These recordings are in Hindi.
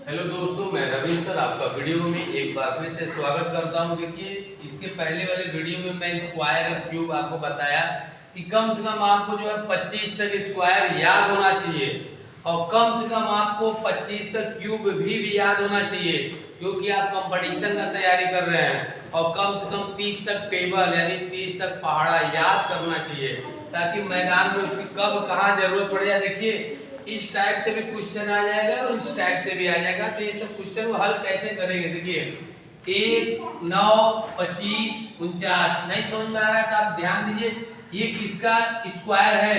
हेलो दोस्तों, मैं रविंद्र सर आपका वीडियो में एक बार फिर से स्वागत करता हूं। देखिए, इसके पहले वाले वीडियो में मैं स्क्वायर और क्यूब आपको बताया कि कम से कम आपको जो है 25 तक स्क्वायर याद होना चाहिए और कम से कम आपको 25 तक क्यूब भी याद होना चाहिए, क्योंकि आप कंपटीशन का तैयारी कर रहे हैं। और कम से कम 30 तक टेबल यानी 30 तक पहाड़ा याद करना चाहिए, ताकि मैदान में उसकी कब कहाँ जरूरत पड़ जाए। देखिए, इस टाइप से भी क्वेश्चन आ जाएगा और इस टाइप से भी आ जाएगा। तो ये सब क्वेश्चन को हल कैसे करेंगे, देखिए 1, 9, 25, 49 नहीं समझ में आ रहा है तो आप ध्यान दीजिए। ये किसका स्क्वायर है?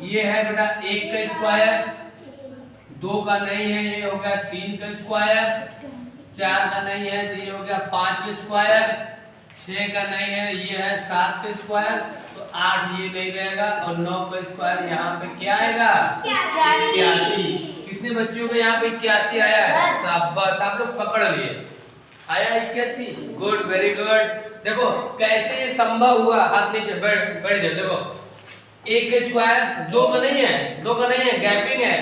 ये है बेटा 1 का स्क्वायर, 2 का नहीं है, ये हो गया 3 का स्क्वायर, 4 का नहीं है, ये हो गया 5 का स्क्वायर, 6 का नहीं है, ये है 7 का स्क्वायर, तो 8 ये नहीं रहेगा और 9 का स्क्वायर यहाँ पे क्या आएगा? 81। कितने बच्चों को यहाँ पे 81 आया है? शाबाश, आप लोग पकड़ लिए। आया 81? Good, very good. देखो कैसे ये संभव हुआ। हाथ नीचे बैठ जाओ। देखो 1 का स्क्वायर 2 का नहीं है, 2 का नहीं है, गैपिंग है।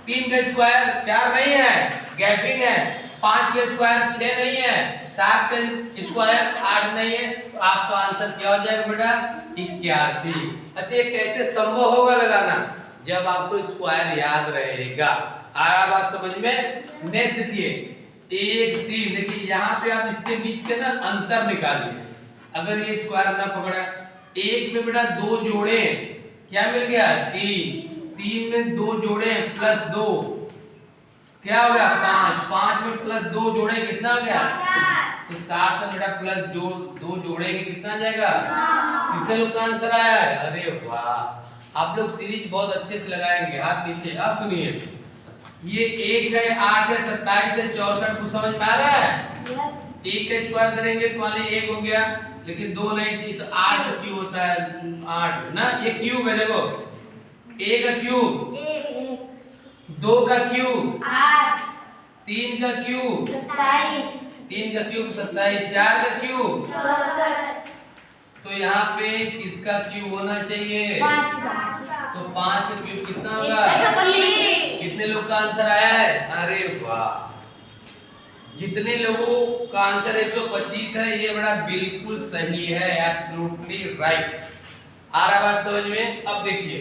3 का स्क्वायर 4 नहीं है, गैपिंग है। 5 का स्क्वायर 6 नहीं है, 7 का स्क्वायर 8 नहीं है, तो आपका आंसर क्या हो जाएगा बेटा? 81। अच्छा, ये कैसे संभव होगा लगाना? जब आपको स्क्वायर याद रहेगा। आया बात समझ में? नेक्स्ट देखिए 1, 3, देखिए यहाँ पे आप इसके बीच के ना अंतर निकालिए। अगर ये स्क्वायर ना पकड़ा, 1 में बेटा 2 जोड़े, क्या मिल गया? 3 में 2 जोड़े प्लस 2 क्या हो गया? 5 में प्लस 2 जोड़े कितना हो गया? तो 7 में बेटा प्लस 2 जोड़ेंगे कितना आ जाएगा? कितने लोग का आंसर आया है? अरे वाह, आप लोग सीरीज बहुत अच्छे से लगाएंगे। हाथ नीचे। अब सुनिए, ये 1 है, 8 है, 27 है, 64 को समझ में आ रहा है? 1 का स्क्वायर करेंगे तो मान लीजिए 1 हो गया, लेकिन 2 नहीं थी तो 8 क्यूब होता है। 8 ना, ये क्यूब है। देखो 1 का क्यूब 2 का क्यूब 8, 3 का क्यूब 27, 3 का क्यूब 27, 4 का क्यूब 64। तो यहाँ पे किसका क्यूब होना चाहिए? 5 का। तो 5 का क्यूब कितना होगा? 125। कितने लोग का आंसर आया है? अरे वाह, जितने लोगों का आंसर 125 है, ये बड़ा बिल्कुल सही है, एब्सोल्युटली राइट। आ रहा बात समझ में? अब देखिए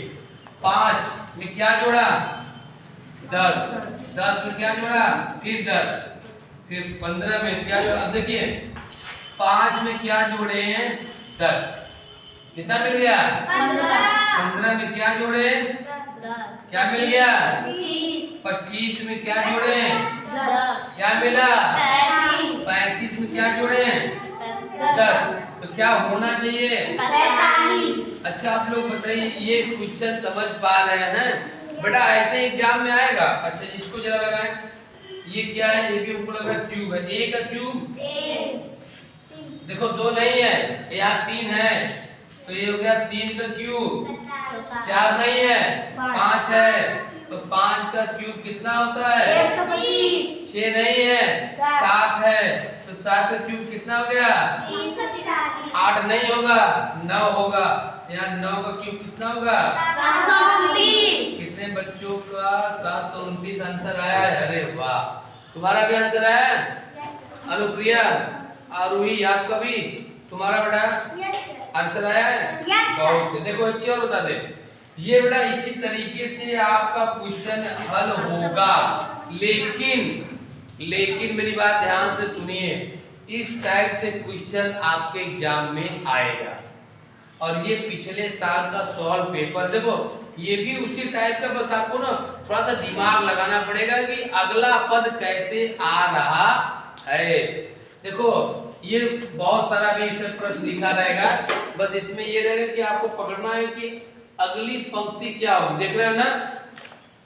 5 में क्या जोड़ा? 10, 10 में क्या जोड़ा? फिर 10, फिर 15 में क्या जोड़ा? अब देखिए 5 में क्या जोड़े हैं? 10, कितना मिल गया? 15 में क्या जोड़े? 10, क्या मिल गया? 25 में क्या जोड़े? 10, क्या मिला? 35 में क्या जोड़े? 10, तो क्या होना चाहिए? 45। अच्छा, आप लोग बताइए, ये क्वेश्चन समझ पा रहे हैं? बेटा ऐसे एग्जाम में आएगा। अच्छा, इसको जरा लगाएं। ये क्या है? ये भी ऊपर लगा क्यूब है। 1 का क्यूब देखो 2 नहीं है, यहाँ 3 है, तो ये हो गया 3 का क्यूब। 4 नहीं है, 5 है, तो 5 का क्यूब कितना होता है? 125। 6 नहीं है, 7 है, तो 7 का क्यूब कितना हो गया? 8 नहीं होगा, 9 होगा। यहाँ 9 का क्यूब कितना होगा? 729। कितने बच्चों का 729 आंसर आया है? अरे वाह, तुम्हारा भी आंसर आया है? अनुप्रिया, आरोही, आपका भी? तुम्हारा बेटा आंसर आया है? बहुत से। देखो अच्छी और बता दे, ये बेटा इसी तरीके से आपका क्वेश्चन हल होगा, लेकिन मेरी बात ध्यान से सुनिए, इस टाइप से क्वेश्चन आपके एग्जाम में आएगा। और ये पिछले साल का सॉल्व पेपर, देखो ये भी उसी टाइप का, बस आपको ना थोड़ा सा दिमाग लगाना पड़ेगा कि अगला पद कैसे आ रहा है। देखो ये बहुत सारा भी इसमें प्रश्न लिखा रहेगा, बस इसमें ये रहेगा कि आपको पकड़ना है कि अगली पंक्ति क्या होगी। देख रहे हो ना?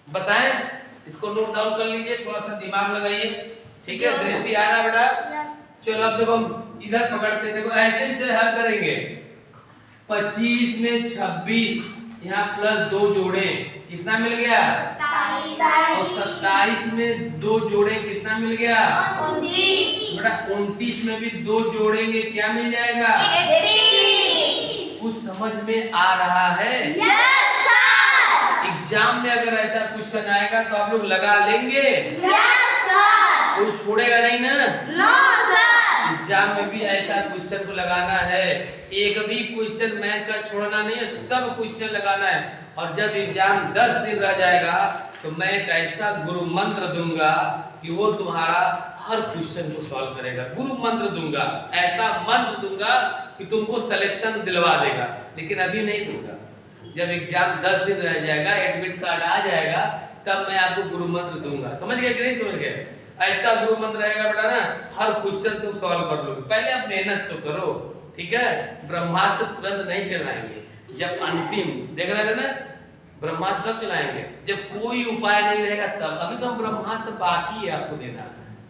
बताएं, इसको नोट डाउन कर लीजिए, थोड़ा सा दिमाग लगाइए, ठीक है? दृष्टि आ रहा बेटा? चलो अब जब हम इधर पकड़ते हैं, देखो ऐसे से हल करेंगे। 25 में 26, यहाँ प्लस 2 जोड़े, कितना मिल गया? 27। और 27 में 2 जोड़े, कितना मिल गया? 29। बेटा 29 में भी 2 जोड़ेंगे, क्या मिल जाएगा? 80। कुछ समझ में आ रहा है? Yes sir. एग्जाम में अगर ऐसा क्वेश्चन आएगा तो आप लोग लगा लेंगे? Yes sir. कोई छोड़ेगा नहीं ना? No sir. एग्जाम में भी ऐसा क्वेश्चन को लगाना है, एक भी क्वेश्चन मैथ का छोड़ना नहीं है, सब क्वेश्चन लगाना है। और जब एग्जाम 10 दिन रह जाएगा तो मैं एक ऐसा गुरु मंत्र दूंगा कि वो तुम्हारा हर क्वेश्चन को सॉल्व करेगा। गुरु मंत्र दूंगा, ऐसा मंत्र दूंगा कि तुमको सिलेक्शन दिलवा देगा, लेकिन अभी नहीं दूंगा। जब एग्जाम 10 दिन रह जाएगा, एडमिट कार्ड आ जाएगा, तब मैं आपको गुरु मंत्र दूंगा। समझ गए कि नहीं समझ गए? ऐसा गुरु मंत्र रहेगा बेटा ना, हर क्वेश्चन तुम सॉल्व कर लोगे। पहले आप मेहनत तो करो, ठीक है? ब्रह्मास्त्र तुरंत नहीं चलाएंगे, जब अंतिम देख रहे थे ना, ब्रह्मास्त्र कब चलाएंगे? जब कोई उपाय नहीं रहेगा तब। अभी तो हम ब्रह्मास्त्र बाकी है आपको देना,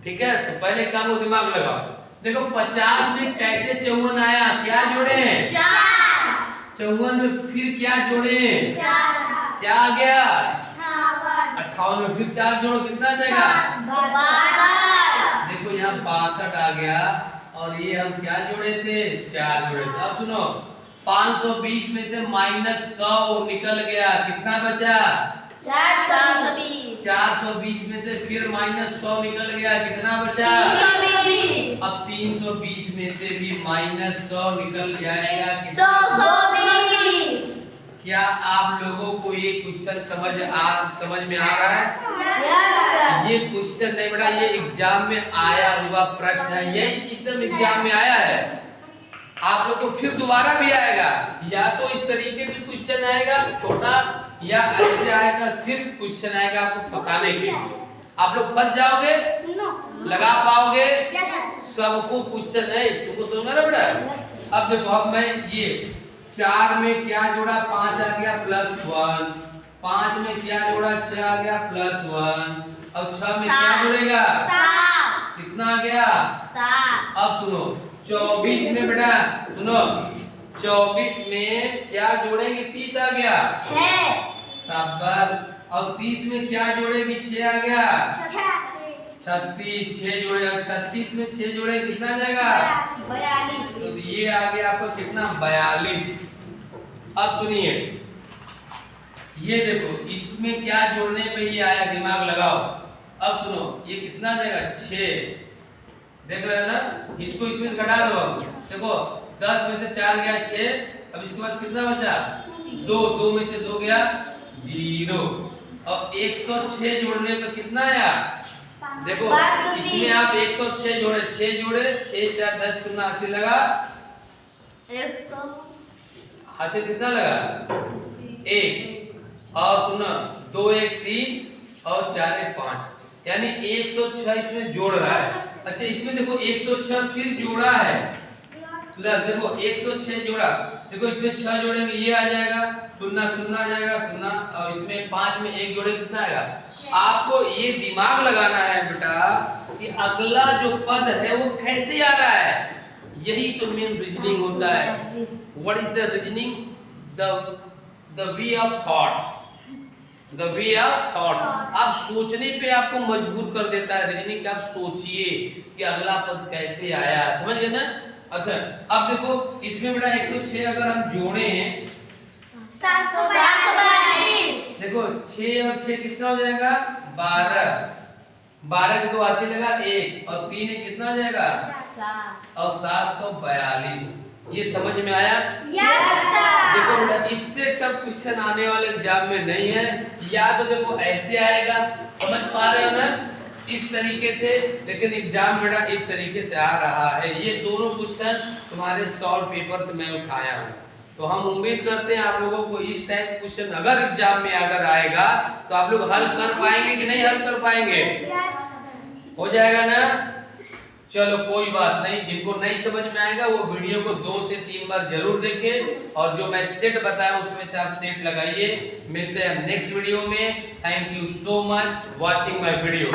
ठीक है? तो पहले काम को दिमाग लगाओ। देखो 50 में कैसे 54 आया? क्या जोड़े? 54 में फिर क्या जोड़े? क्या आ गया? 58 में फिर 4 जोड़ो, कितना आ जाएगा? 62। देखो यहाँ 62 आ गया, और ये हम क्या जोड़े थे? 4 जोड़े थे। अब सुनो, 520 में से -100 निकल गया, कितना बचा? 420। 420 में से फिर -100 निकल गया, कितना बचा? 320। अब 320 में से भी -100 निकल जाएगा, 220। क्या आप लोगों को ये क्वेश्चन समझ में आ रहा है? Yes sir. ये क्वेश्चन नहीं बेटा, ये एग्जाम में आया हुआ प्रश्न है, ये एकदम एग्जाम में आया है। आप लोग को फिर दोबारा भी आएगा, या तो इस तरीके से क्वेश्चन आएगा छोटा, या ऐसे आएगा, फिर क्वेश्चन आएगा आपको फंसाने के लिए। आप लोग फंस जाओगे? लगा पाओगे? सबको क्वेश्चन है, तुमको समझ में आ रहा है बेटा? अब देखो, अब मैं ये 4 में क्या जोड़ा? 5 आ गया +1, 5 में क्या जोड़ा? 6 आ गया +1, और 6 में क्या जोड़ेगा? 7। कितना आ गया? 7। अब सुनो, 24 में बेटा सुनो, 24 में क्या जोड़ेंगे? 30 आ गया। 6। शाबाश। और 30 में क्या जोड़ेंगे? 6 आ गया। 36, 6 जोड़े, और 36 में 6 जोड़े, कितना आ जाएगा? 42। तो ये आ गया आपका कितना? 42। अब सुनिए, ये देखो, इसमें क्या जोड़ने पे ये आया, दिमाग लगाओ। अब सुनो, ये कितना आ जाएगा? 6। देख रहे हो ना? इसको इसमें घटा दो। देखो 10 में से 4 गया 6, अब इसके बाद कितना बचा? 2 में से 2 गया 0, और 106 जोड़ने पे कितना आया? देखो इसमें आप 106 जोड़े, 6 जोड़े, 6 4 10 0 80 लगा, 100 80 कितना लगा? 1, और सुनो 2 1 3 और 4 1 5, यानी 106 इसमें जोड़ रहा है। अच्छा इसमें देखो 106 फिर जोड़ा है, देखो 106 जोड़ा, देखो इसमें 6 जोड़ेंगे, ये आ जाएगा 0 0 आ जाएगा 0, और इसमें 5 में 1 जोड़े, कितना आएगा? आपको ये दिमाग लगाना है बेटा कि अगला जो पद है वो कैसे आ रहा है, यही तो मेन रीजनिंग होता है। What is the reasoning? The way of thoughts, the way of thought. आप सोचने पे आपको मजबूर कर देता है रीजनिंग, आप सोचिए कि अगला पद कैसे आया, समझ गए ना? अच्छा अब देखो इसमें बेटा 106 अगर हम जोड़े 742। देखो 6 और 6 कितना हो जाएगा? 12, 12 को 80 लगा 1, और 3 कितना हो जाएगा? 4, और 742। ये समझ में आया? Yes sir. देखो बेटा इससे टफ क्वेश्चन आने वाले एग्जाम में नहीं है, या तो देखो ऐसे आएगा, समझ पा रहे हो ना, इस तरीके से, लेकिन एग्जाम बेटा इस तरीके से आ रहा है। ये दोनों क्वेश्चन तुम्हारे सॉल्व पेपर से मैं उठाया हूँ, तो हम उम्मीद करते हैं आप लोगों को इस टाइप क्वेश्चन अगर एग्जाम में अगर आएगा तो आप लोग हल कर पाएंगे कि नहीं हल कर पाएंगे? हो जाएगा ना? चलो कोई बात नहीं, जिनको नहीं समझ में आएगा वो वीडियो को 2 से 3 बार जरूर देखें, और जो मैं सेट बताया उसमें से आप सेट लगाइए। मिलते हैं नेक्स्ट वीडियो में। Thank you so much watching my video.